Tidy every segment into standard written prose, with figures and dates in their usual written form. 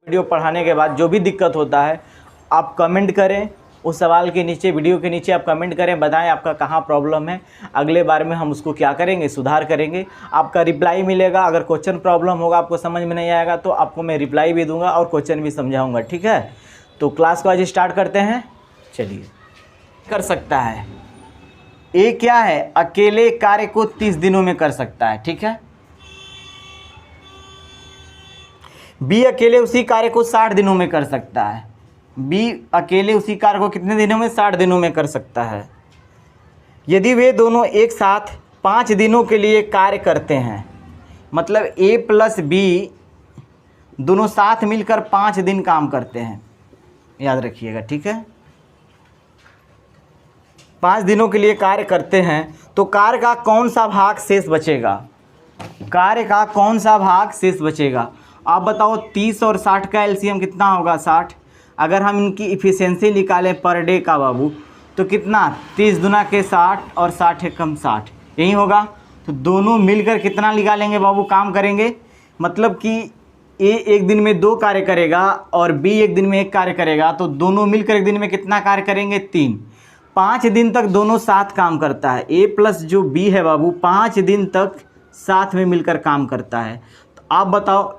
Video पढ़ाने के बाद जो भी दिक्कत होता है आप कमेंट करें, उस सवाल के नीचे, वीडियो के नीचे आप कमेंट करें, बताएं आपका कहाँ प्रॉब्लम है। अगले बार में हम उसको क्या करेंगे, सुधार करेंगे। आपका रिप्लाई मिलेगा। अगर क्वेश्चन प्रॉब्लम होगा, आपको समझ में नहीं आएगा तो आपको मैं रिप्लाई भी दूंगा और क्वेश्चन भी समझाऊंगा, ठीक है। तो क्लास को आज स्टार्ट करते हैं। चलिए, कर सकता है ए क्या है, अकेले कार्य को 30 दिनों में कर सकता है, ठीक है। बी अकेले उसी कार्य को 60 दिनों में कर सकता है। बी अकेले उसी कार्य को कितने दिनों में, 60 दिनों में कर सकता है। यदि वे दोनों एक साथ 5 दिनों के लिए कार्य करते हैं, मतलब ए प्लस बी दोनों साथ मिलकर 5 दिन काम करते हैं, याद रखिएगा, ठीक है। 5 दिनों के लिए कार्य करते हैं तो कार्य का कौन सा भाग शेष बचेगा, कार्य का कौन सा भाग शेष बचेगा। आप बताओ 30 और 60 का एलसीएम कितना होगा, 60। अगर हम इनकी इफ़िशियंसी निकालें पर डे का बाबू तो कितना, 30 दुना के 60 और 60 एकम 60, यही होगा। तो दोनों मिलकर कितना निकालेंगे बाबू, काम करेंगे। मतलब कि ए एक दिन में 2 कार्य करेगा और बी एक दिन में 1 कार्य करेगा, तो दोनों मिलकर एक दिन में कितना कार्य करेंगे, 3। 5 दिन तक दोनों साथ काम करता है। ए प्लस जो बी है बाबू 5 दिन तक साथ में मिलकर काम करता है। तो आप बताओ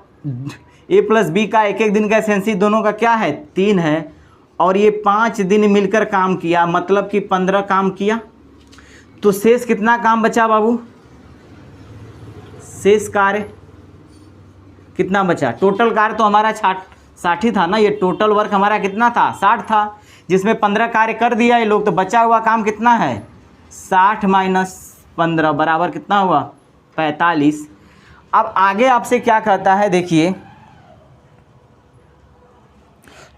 ए प्लस बी का एक दिन का एफिशिएंसी दोनों का क्या है, 3 है। और ये 5 दिन मिलकर काम किया, मतलब कि 15 काम किया। तो शेष कितना काम बचा बाबू, शेष कार्य कितना बचा। टोटल कार्य तो हमारा 60 ही था ना, ये टोटल वर्क हमारा कितना था, 60 था, जिसमें 15 कार्य कर दिया ये लोग। तो बचा हुआ काम कितना है, 60 माइनस 15 बराबर कितना हुआ, 45। अब आगे आपसे क्या कहता है देखिए,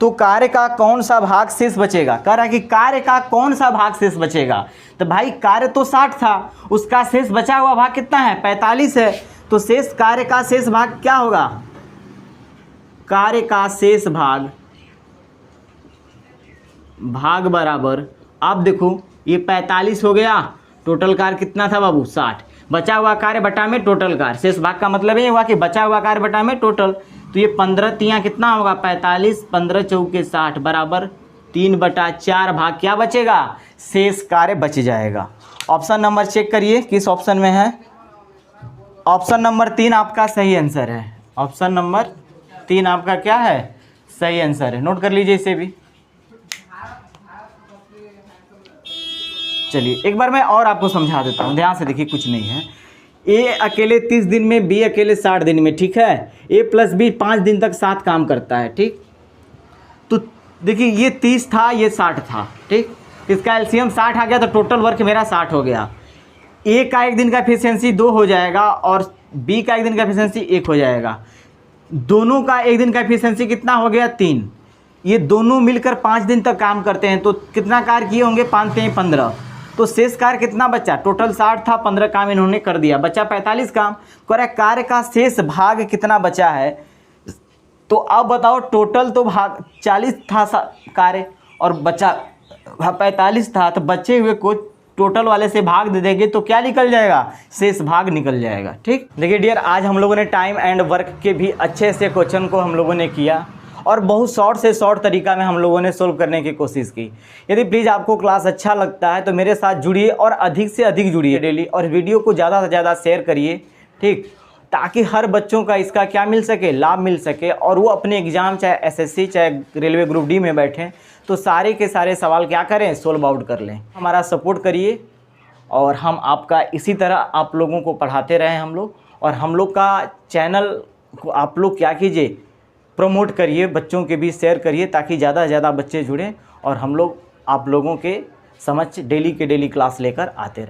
तो कार्य का कौन सा भाग शेष बचेगा। कह रहा है कि कार्य का कौन सा भाग शेष बचेगा। तो भाई कार्य तो 60 था, उसका शेष बचा हुआ भाग कितना है, 45 है। तो शेष कार्य का शेष भाग क्या होगा, कार्य का शेष भाग बराबर, आप देखो ये 45 हो गया, टोटल कार्य कितना था बाबू, 60। बचा हुआ कार्य बटा में टोटल कार्य, शेष भाग का मतलब ये हुआ कि बचा हुआ कार्य बटा में टोटल। तो ये 15 तियाँ कितना होगा, 45, 15 चौके 60 बराबर 3/4 भाग क्या बचेगा, शेष कार्य बच जाएगा। ऑप्शन नंबर चेक करिए किस ऑप्शन में है। ऑप्शन नंबर 3 आपका सही आंसर है। ऑप्शन नंबर 3 आपका क्या है, सही आंसर है। नोट कर लीजिए इसे भी। चलिए एक बार मैं और आपको समझा देता हूँ, ध्यान से देखिए, कुछ नहीं है। ए अकेले 30 दिन में, बी अकेले 60 दिन में, ठीक है। ए प्लस बी 5 दिन तक साथ काम करता है, ठीक। तो देखिए ये 30 था, ये 60 था, ठीक। इसका एलसीएम 60 आ गया तो टोटल वर्क मेरा 60 हो गया। ए का एक दिन का एफिशिएंसी 2 हो जाएगा और बी का एक दिन का एफिशिएंसी 1 हो जाएगा। दोनों का एक दिन का एफिशिएंसी कितना हो गया, 3। ये दोनों मिलकर 5 दिन तक काम करते हैं तो कितना कार्य किए होंगे, 5 से 15। तो शेष कार्य कितना बचा, टोटल 60 था, 15 काम इन्होंने कर दिया, बचा 45 काम। कह रहा है कार्य का शेष भाग कितना बचा है। तो अब बताओ, टोटल तो भाग 40 था कार्य और बचा 45 था, तो बचे हुए को टोटल वाले से भाग दे देंगे तो क्या निकल जाएगा, शेष भाग निकल जाएगा, ठीक। देखिए डियर, आज हम लोगों ने टाइम एंड वर्क के भी अच्छे से क्वेश्चन को हम लोगों ने किया और बहुत शॉर्ट से शॉर्ट तरीका में हम लोगों ने सोल्व करने की कोशिश की। यदि प्लीज़ आपको क्लास अच्छा लगता है तो मेरे साथ जुड़िए और अधिक से अधिक जुड़िए डेली, और वीडियो को ज़्यादा से ज़्यादा शेयर करिए, ठीक, ताकि हर बच्चों का इसका क्या मिल सके, लाभ मिल सके, और वो अपने एग्ज़ाम चाहे एसएससी चाहे रेलवे ग्रुप डी में बैठें तो सारे के सारे सवाल क्या करें, सोल्व आउट कर लें। हमारा सपोर्ट करिए और हम आपका इसी तरह आप लोगों को पढ़ाते रहें हम लोग, और हम लोग का चैनल को आप लोग क्या कीजिए, प्रमोट करिए, बच्चों के बीच शेयर करिए, ताकि ज़्यादा से ज़्यादा बच्चे जुड़ें और हम लोग आप लोगों के समक्ष डेली के डेली क्लास लेकर आते रहें।